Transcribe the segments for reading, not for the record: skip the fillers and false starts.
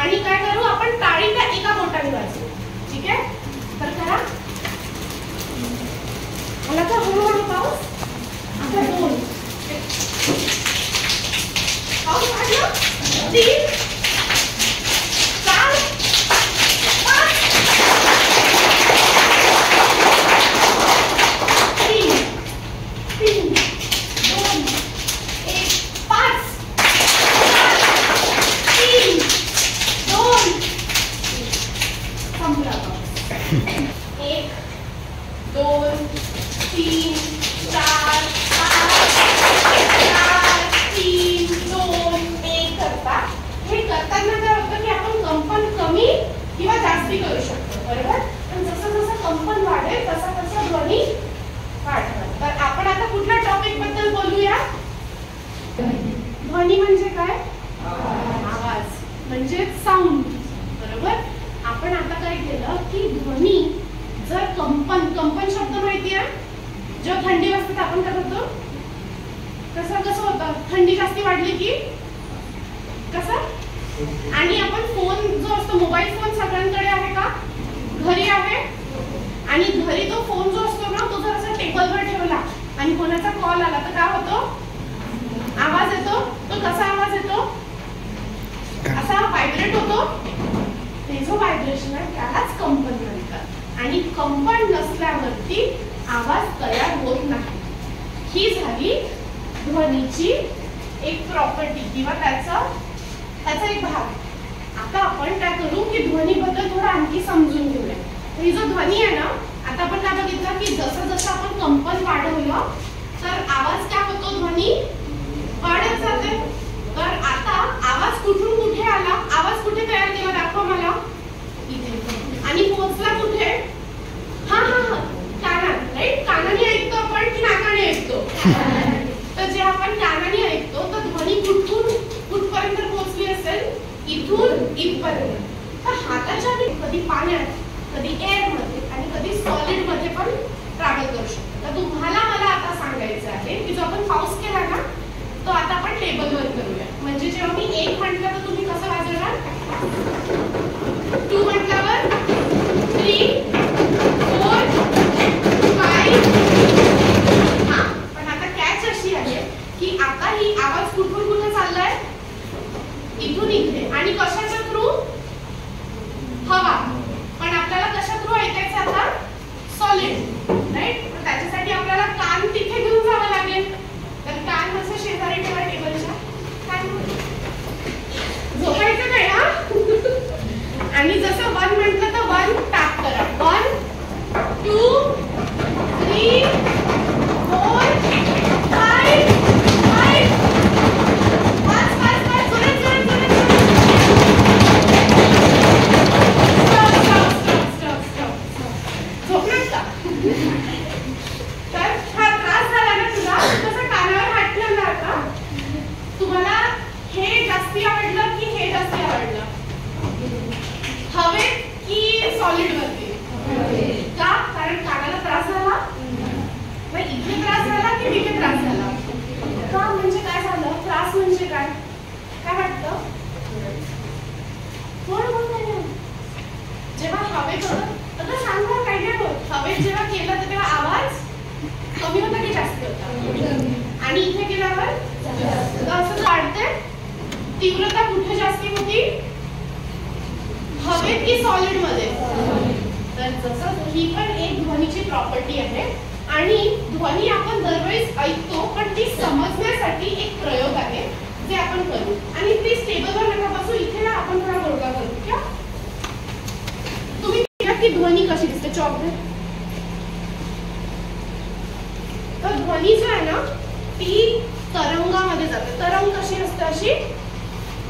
आणि काय करू आपण टाळी त्या एका बोटाने वाजवू. ठीक आहे, तर करा. मला तर हळूहळू पाऊस. आता 2 पाऊस वाढला. 3 4 5 3 3 2 1 5 3 2 संपला. 1 2 3 4 5 3 2 1 करता. हे करताना काय होतं की आपण कंपन कमी किंवा जास्ती करू शकतो, बरोबर. पण जसं जसं कंपन वाढेल तसा तसा ध्वनी वाढणार. तर आपण आता कुठल्या टॉपिक बद्दल बोलूया. ध्वनी म्हणजे काय? आवाज म्हणजे साऊंड, बरोबर. आपण आता काय केलं की ध्वनी जर कंपन शब्द माहिती आहे. जेव्हा थंडी वाजते आपण काय करतो, कसं होतं, थंडी जास्ती वाढली की कसं. आणि आपण फोन जो असतो, मोबाईल फोन सगळ्यांकडे आहे का? घरी आहे. आणि घरी तो फोन जो असतो ना, तो जर असा टेबलवर ठेवला आणि कोणाचा कॉल आला तर काय होतो, आवाज येतो. तो कसा आवाज येतो, असा व्हायब्रेट होतो. ते जो व्हायब्रेशन आहे त्यालाच कंपन म्हणतात. आणि कंपन नसल्यावरती आवाज तयार होत नाही. ही झाली ध्वनीची एक प्रॉपर्टी किंवा त्याचा एक भाग. आता आपण काय करू की ध्वनीबद्दल थोडं आणखी समजून घेऊया. ही जो ध्वनी आहे ना, आता आपण काय बघितलं की जसं जसं आपण कंपन वाढवलं तर आवाज काय होतो, ध्वनी वाढत जाते. तर आता आवाज कुठून कुठे आला, आवाज कुठे तयार केला दाखवा मला. इथे. आणि पोहोचला कुठे? हा कानात, राईट. कानाने ऐकतो आपण की नाकाने ऐकतो? तर जे आपण कानाने ऐकतो तर ध्वनी कुठपर्यंत पोहोचली असेल, इथून इथपर्यंत. तर हाताच्या कधी पाण्यात, कधी एअर मध्ये आणि कधी सॉलिड मध्ये पण ट्रॅव्हल करू शकतो. तर तुम्हाला मला आता सांगायचं आहे की जो आपण पाऊस केला ना, तो आता आपण टेबलवर करूया. म्हणजे जेव्हा मी 1 म्हटलं तर तुम्ही कसं वाजवणार, 2 म्हटल्यावर 3 4 5. हा, पण आता कॅच अशी आहे की आता ही आवाज कुठून कुठे चाललाय, इथून इथे. आणि कशाच्या थ्रू? हवा. पण आपल्याला कशा थ्रू ऐकायचं आता? Solid, right. त्याच्यासाठी आपल्याला कान तिथे घेऊन जावं लागेल. तर कान असं शेजारी ठेवा टेबलच्या. कान झोपायचं काय हा. आणि जसं 1 म्हटलं तर 1 टॅप करा. 1 2 3 4 5 5 5 5 जोरात जोरात जोरात. झोपणार का? तर हा त्रास झाला ना तुला, तसं कानावर हात ठेवला का? तुम्हाला हे जास्ती आवडलं की हे जास्ती आवडलं, हवेत की सॉलिड वरती? का? कारण कानाला त्रास झाला. इथे त्रास झाला की तिथे त्रास झाला? का? म्हणजे काय झालं, त्रास म्हणजे काय वाटतं? जेव्हा हवेत होतं तर सांगा काय नाही होत. हवेत जेव्हा केलं तर तेव्हा आवाज कमी होता की जास्त होता? आणि इथे केल्यावर असं वाढते. तीव्रता कुठे जास्ती होती, हवेत की सॉलिड मध्ये? तर जसं ही पण एक ध्वनीची प्रॉपर्टी आहे. आणि ध्वनी आपण दरवेळेस ऐकतो, पण ती समजण्यासाठी एक प्रयोग आहे जे आपण करू. आणि प्लीज टेबलवर नका बसू, इथे ना आपण थोडा गोळगा करू. क्या तुम्ही की ध्वनी कशी दिसते? चॉकलेट. तर ध्वनी जो आहे ना, ती तरंगामध्ये जाते. तरंग कशी असते अशी,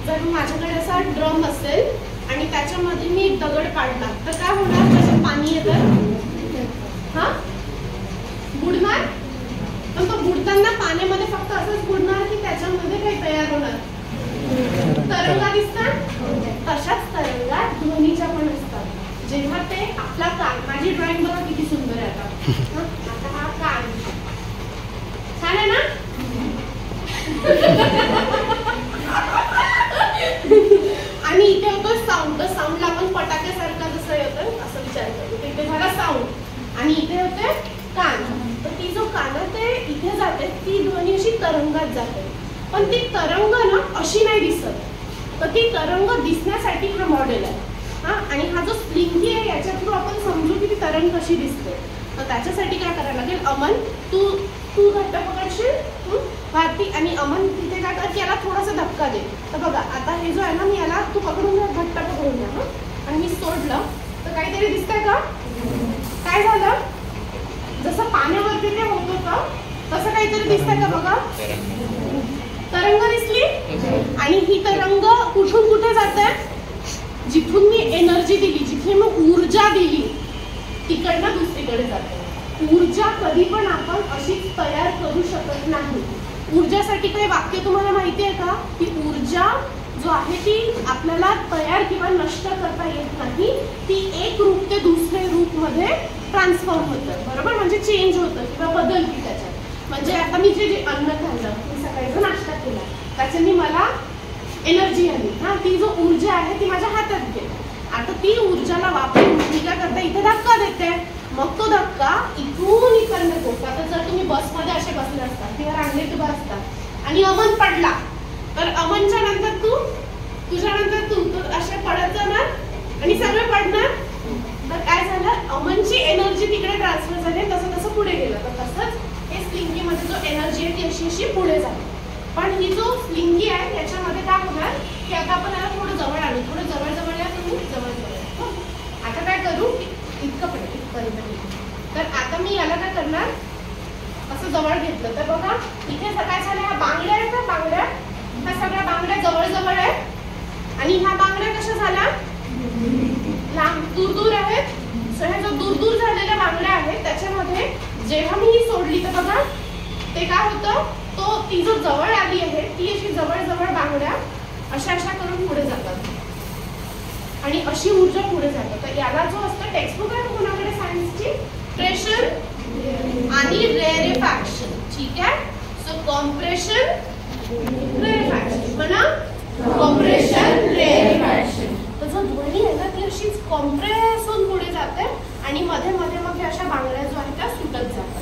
जर माझ्याकडे असा ड्रम असेल आणि त्याच्यामध्ये मी दगड काढला तर काय होणार, त्याच्यात पाणी येतं, हा बुडणार. पण तो बुडताना पाण्यामध्ये फक्त असंच बुडणार की त्याच्यामध्ये काही तयार होणार, तरंगा दिसतात. तशाच तरंगा ध्वनीच्या पण असतात. जेव्हा ते आपला कान, माझी ड्रॉइंग बघा किती सुंदर आहे. आता हा कान छान आहे ना. आणि इथे होतो साऊंड. तर साऊंडला आपण फटाक्यासारखा जसं येतं असं विचार करतो. तर इथे झाला साऊंड आणि इथे होते कान. तर ती जो कानात आहे इथे जाते ती ध्वनी अशी तरंगात जाते. पण ती तरंग ना अशी नाही दिसत. तर ती तरंग दिसण्यासाठी हा मॉडेल आहे. हा आणि हा जो स्लिंगी आहे याच्या थ्रू आपण समजू की ती तरंग कशी दिसते. तर त्याच्यासाठी काय करायला लागेल, अमन तू घट्ट पकडशील भारती आणि अमन तिथे काय कर की याला थोडासा धक्का दे. तर बघा आता हे जो आहे ना मी याला तू पकडून घ्या, घट्ट पकडून घ्या. हां आणि मी सोडलं तर काहीतरी दिसतंय का? काय झालं? जसं पाण्यावरती ते होत होतं तसं काहीतरी दिसतंय का? बघा तरंग दिसली. आणि ही तरंग कुठून कुठे जाते? जिथून मी एनर्जी दिली, जिथे मी ऊर्जा दिली तिकडनं दुसरीकडे जाते. ऊर्जा कधी पण आपण अशीच तयार करू शकत नाही. ऊर्जासाठी काही वाक्य तुम्हाला माहिती आहे का? की ऊर्जा जो आहे ती आपल्याला तयार किंवा नष्ट करता येत नाही. ती एक रूप ते दुसरे रूप मध्ये ट्रान्सफॉर्म होतं. बरोबर, म्हणजे चेंज होतं किंवा बदलती त्याच्यात. म्हणजे आता मी जे अन्न खाल्लं, मी सकाळी नाश्ता केला, त्याच्याने मला एनर्जी आली. हा ती जो ऊर्जा आहे ती माझ्या हातात गेली. आता ती ऊर्जाला वापरून मी काय करते, इथे धक्का देते. मग तो धक्का इथून इकडनं पोहोचतो. आता जर तुम्ही बसमध्ये असे बसले असतात किंवा रांगेत उभा असतात आणि अमन पडला तर अमनच्या नंतर तू, तुझ्यानंतर तू, तर असे पडत जाणार आणि सगळे पडणार. तर काय झालं, अमनची एनर्जी तिकडे ट्रान्सफर झाली, तसं तसं पुढे गेलं. तर तसंच हे स्लिंगीमध्ये जो एनर्जी आहे ती अशी अशी पुढे झाली. पण ही जो स्लिंगी आहे त्याच्यामध्ये काय होणार की आता आपण याला थोडं जवळ आणू, थोडं जवळ जवळ या, तुम्ही जवळ जवळ. आता काय करू, इतकं पडेल इथपर्यंत. तर आता मी याला काय करणार, असं जवळ घेतलं तर बघा इथे काय झालं, ह्या बांगड्या आहेत ना, बांगड्या ह्या सगळ्या बांगड्या जवळ जवळ आहेत आणि ह्या बांगड्या कशा झाल्या, लांब दूर दूर आहेत. सो ह्या जो दूर दूर झालेल्या बांगड्या आहेत त्याच्यामध्ये जेव्हा मी ही सोडली तर बघा ते काय होतं, तो ती जो जवळ आली आहे ती अशी जवळ जवळ बांगड्या अशा अशा करून पुढे जातात आणि अशी ऊर्जा पुढे जाते. तर याला जो असतं टेक्स्टबुक आहे कोणाकडे सायन्सची, प्रेशर आणि रेरेफॅक्शन. ठीक आहे. सो कॉम्प्रेशन रेरेफॅक्शन म्हणा, कॉम्प्रेशन रेरेफॅक्शन. तर जो ध्वनी आहे ना ती अशीच कॉम्प्रेस होऊन पुढे जाते आणि मध्ये मध्ये मग अशा बांगड्या जो आहेत त्या सुटत जातात.